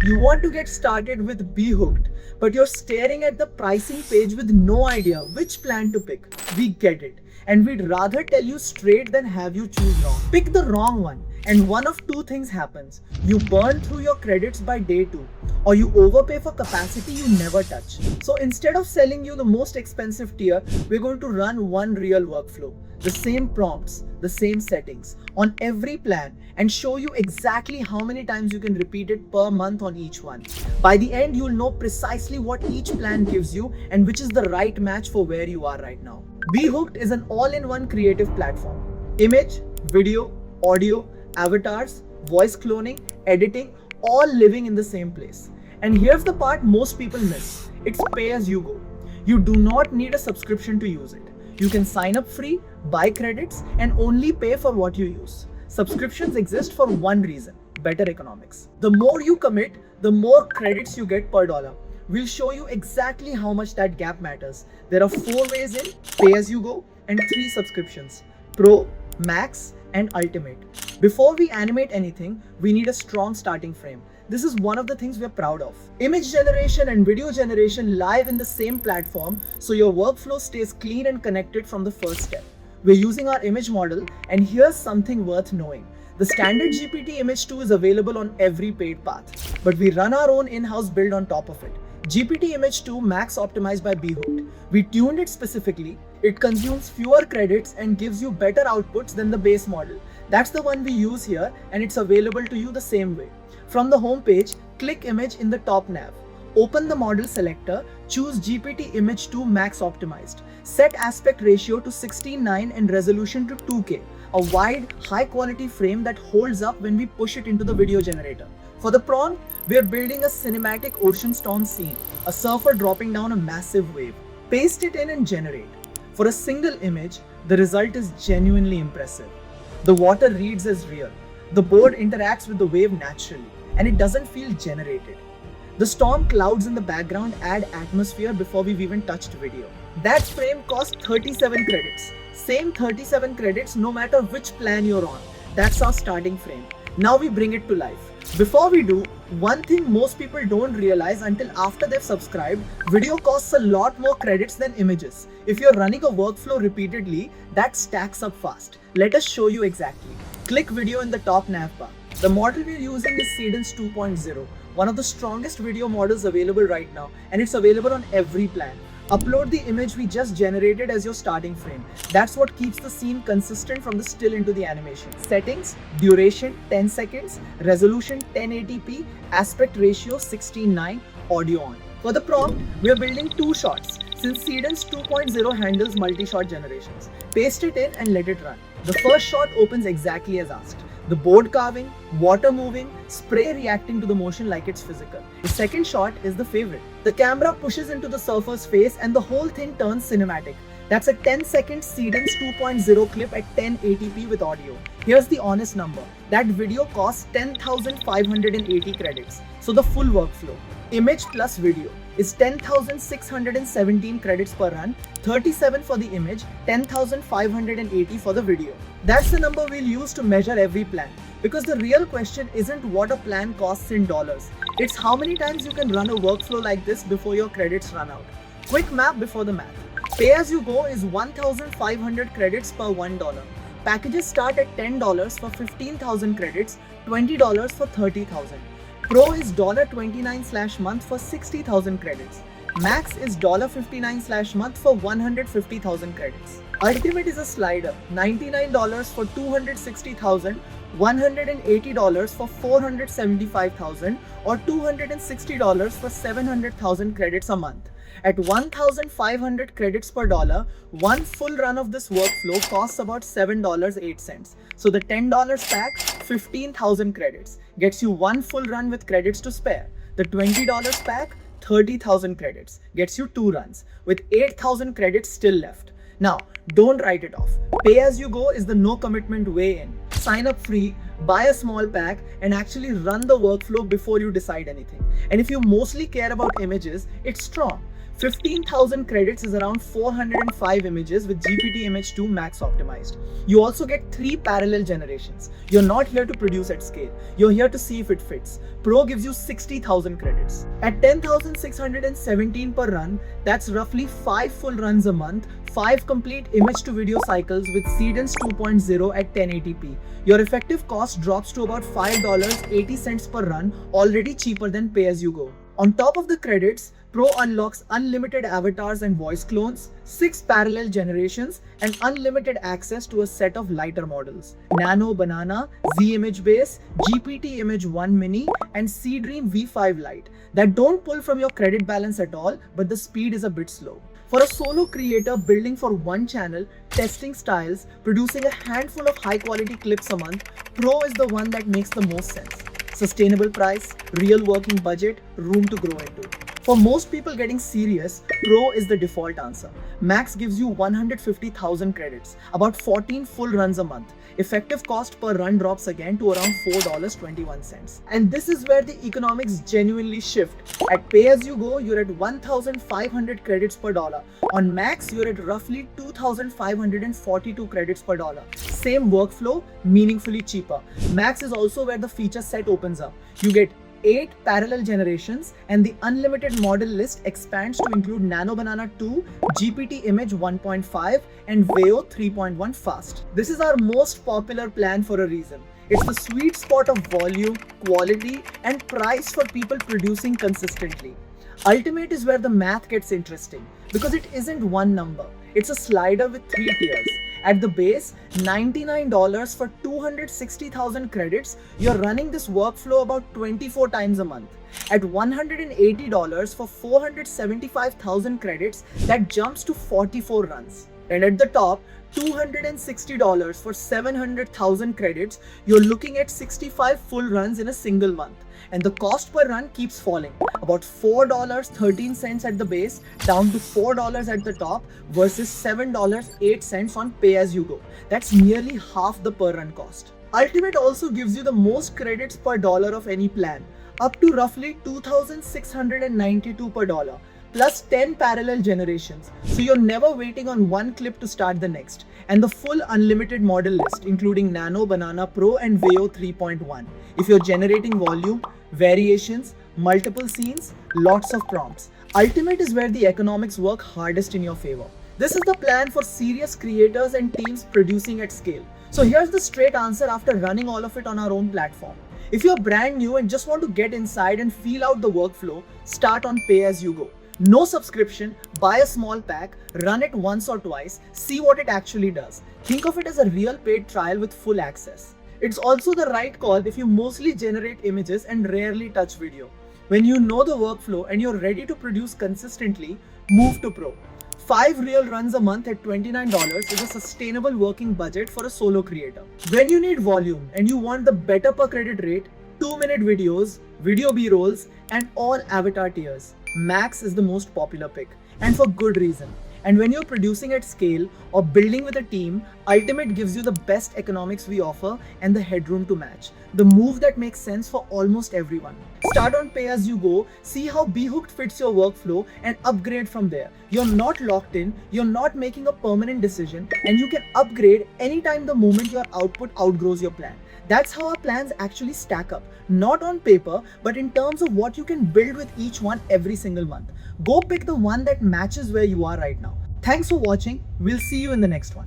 You want to get started with BeHooked, but you're staring at the pricing page with no idea which plan to pick. We get it. And we'd rather tell you straight than have you choose wrong. Pick the wrong one, and one of two things happens. You burn through your credits by day 2, or you overpay for capacity you never touch. So instead of selling you the most expensive tier, we're going to run one real workflow. The same prompts, the same settings on every plan, and show you exactly how many times you can repeat it per month on each one. By the end, you'll know precisely what each plan gives you and which is the right match for where you are right now. BeHooked is an all-in-one creative platform. Image, video, audio, avatars, voice cloning, editing, all living in the same place. And here's the part most people miss. It's pay as you go. You do not need a subscription to use it. You can sign up free, buy credits, and only pay for what you use. Subscriptions exist for one reason: better economics. The more you commit, the more credits you get per dollar. We'll show you exactly how much that gap matters. There are 4 ways in: pay as you go, and 3 subscriptions: Pro, Max, and Ultimate. Before we animate anything, we need a strong starting frame. This is one of the things we're proud of. Image generation and video generation live in the same platform, so your workflow stays clean and connected from the first step. We're using our image model, and here's something worth knowing. The standard GPT Image 2 is available on every paid path, but we run our own in-house build on top of it. GPT Image 2 Max optimized by BeHooked. We tuned it specifically. It consumes fewer credits and gives you better outputs than the base model. That's the one we use here, and it's available to you the same way. From the home page, click Image in the top nav. Open the model selector, choose GPT Image 2 Max Optimized. Set aspect ratio to 16:9 and resolution to 2K, a wide, high-quality frame that holds up when we push it into the video generator. For the prompt, we are building a cinematic ocean storm scene, a surfer dropping down a massive wave. Paste it in and generate. For a single image, the result is genuinely impressive. The water reads as real. The board interacts with the wave naturally, and it doesn't feel generated. The storm clouds in the background add atmosphere before we've even touched video. That frame costs 37 credits. Same 37 credits no matter which plan you're on. That's our starting frame. Now we bring it to life. Before we do, one thing most people don't realize until after they've subscribed: video costs a lot more credits than images. If you're running a workflow repeatedly, that stacks up fast. Let us show you exactly. Click video in the top nav bar. The model we're using is Seedance 2.0, one of the strongest video models available right now, and it's available on every plan. Upload the image we just generated as your starting frame. That's what keeps the scene consistent from the still into the animation. Settings: duration 10 seconds, resolution 1080p, aspect ratio 16:9, audio on. For the prompt, we are building 2 shots since Seedance 2.0 handles multi-shot generations. Paste it in and let it run. The first shot opens exactly as asked. The board carving, water moving, spray reacting to the motion like it's physical. The second shot is the favorite. The camera pushes into the surfer's face and the whole thing turns cinematic. That's a 10-second Seedance 2.0 clip at 1080p with audio. Here's the honest number. That video costs 10,580 credits. So the full workflow, image plus video, is 10,617 credits per run, 37 for the image, 10,580 for the video. That's the number we'll use to measure every plan. Because the real question isn't what a plan costs in dollars. It's how many times you can run a workflow like this before your credits run out. Quick math before the math. Pay as you go is 1,500 credits per $1. Packages start at $10 for 15,000 credits, $20 for 30,000. Pro is $29/month for 60,000 credits. Max is $59/month for 150,000 credits. Ultimate is a slider, $99 for 260,000, $180 for 475,000, or $260 for 700,000 credits a month. At 1,500 credits per dollar, one full run of this workflow costs about $7.08. So the $10 pack, 15,000 credits, gets you one full run with credits to spare. The $20 pack, 30,000 credits, gets you 2 runs, with 8,000 credits still left. Now, don't write it off. Pay as you go is the no commitment way in. Sign up free, buy a small pack, and actually run the workflow before you decide anything. And if you mostly care about images, it's strong. 15,000 credits is around 405 images with GPT Image 2 Max optimized. You also get 3 parallel generations. You're not here to produce at scale. You're here to see if it fits. Pro gives you 60,000 credits. At 10,617 per run, that's roughly 5 full runs a month, 5 complete image to video cycles with Seedance 2.0 at 1080p. Your effective cost drops to about $5.80 per run, already cheaper than pay as you go. On top of the credits, Pro unlocks unlimited avatars and voice clones, 6 parallel generations, and unlimited access to a set of lighter models. Nano Banana, Z Image Base, GPT Image 1 Mini, and Seedream V5 Lite that don't pull from your credit balance at all, but the speed is a bit slow. For a solo creator building for one channel, testing styles, producing a handful of high quality clips a month, Pro is the one that makes the most sense. Sustainable price, real working budget, room to grow into. For most people getting serious, Pro is the default answer. Max gives you 150,000 credits, about 14 full runs a month. Effective cost per run drops again to around $4.21. And this is where the economics genuinely shift. At pay as you go, you're at 1,500 credits per dollar. On Max, you're at roughly 2,542 credits per dollar. Same workflow, meaningfully cheaper. Max is also where the feature set opens up. You get 8 parallel generations, and the unlimited model list expands to include Nano Banana 2, GPT Image 1.5, and Veo 3.1 Fast. This is our most popular plan for a reason. It's the sweet spot of volume, quality, and price for people producing consistently. Ultimate is where the math gets interesting because it isn't one number. It's a slider with 3 tiers. At the base, $99 for 260,000 credits, you're running this workflow about 24 times a month. At $180 for 475,000 credits, that jumps to 44 runs. And at the top, $260 for 700,000 credits, you're looking at 65 full runs in a single month. And the cost per run keeps falling, about $4.13 at the base, down to $4 at the top versus $7.08 on pay as you go. That's nearly half the per run cost. Ultimate also gives you the most credits per dollar of any plan, up to roughly 2,692 per dollar, plus 10 parallel generations, so you're never waiting on one clip to start the next. And the full unlimited model list, including Nano, Banana Pro, and Veo 3.1. If you're generating volume, variations, multiple scenes, lots of prompts. Ultimate is where the economics work hardest in your favor. This is the plan for serious creators and teams producing at scale. So here's the straight answer after running all of it on our own platform. If you're brand new and just want to get inside and feel out the workflow, start on pay as you go. No subscription, buy a small pack, run it once or twice, see what it actually does. Think of it as a real paid trial with full access. It's also the right call if you mostly generate images and rarely touch video. When you know the workflow and you're ready to produce consistently, move to Pro. 5 real runs a month at $29 is a sustainable working budget for a solo creator. When you need volume and you want the better per credit rate, 2-minute videos, video B-rolls, and all avatar tiers, Max is the most popular pick, and for good reason. And when you're producing at scale or building with a team, Ultimate gives you the best economics we offer and the headroom to match. The move that makes sense for almost everyone. Start on pay as you go, see how BeHooked fits your workflow, and upgrade from there. You're not locked in, you're not making a permanent decision, and you can upgrade anytime the moment your output outgrows your plan. That's how our plans actually stack up, not on paper, but in terms of what you can build with each one every single month. Go pick the one that matches where you are right now. Thanks for watching. We'll see you in the next one.